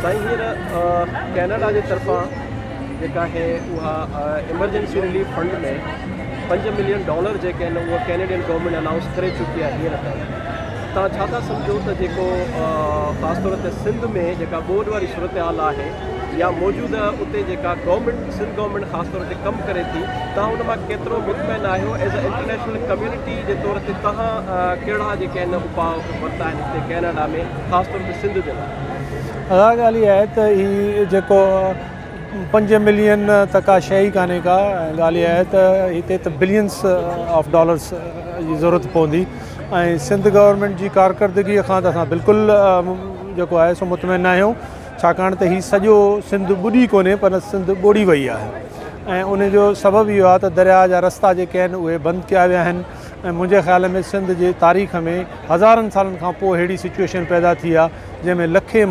साईं हींअर कैनेडा जे तरफ़ां जेका आहे उहा इमरजेंसी रिलीफ फंड में $5 मिलियन जेके आहिनि उहा कैनेडियन गवर्नमेंट अनाउंस करे चुकी आहे हींअर ताईं। तव्हां छा था सम्झो त जेको ख़ासि तौर ते सिंध में जेका ॿोॾि वारी सूरत हाल आहे या मौजूदा उते जेका गवर्नमेंट सिंध गवर्नमेंट ख़ासि तौर ते कमु करे थी, तव्हां उन मां केतिरो मुतमइन आहियो एज़ अ इंटरनेशनल कम्यूनिटी जे तौर ते तव्हां कहिड़ा जेके आहिनि उपाउ वरिता आहिनि हिते कैनेडा में ख़ासि तौर ते सिंध जे लाइ? ॻाल्हि इहा आहे त हीअ जेको 5 मिलियन त का शइ ई कान्हे का। ॻाल्हि इहा आहे त हिते त बिलियंस ऑफ डॉलर्स जी ज़रूरत पवंदी ऐं सिंध गवर्नमेंट जी कारकर्दगीअ खां त असां बिल्कुलु जेको आहे सो मुतमइन आहियूं, छाकाणि त हीउ सॼो सिंध ॿुॾी कोन्हे पर सिंध ॿोड़ी वई आहे ऐं उन जो सबबु इहो आहे त दरिया जा रस्ता जेके आहिनि उहे बंदि कया विया आहिनि ऐं मुंहिंजे ख़्याल में सिंध जे तारीख़ में हज़ारनि सालनि खां पोइ अहिड़ी सिचुएशन पैदा थी आहे जंहिंमें लखे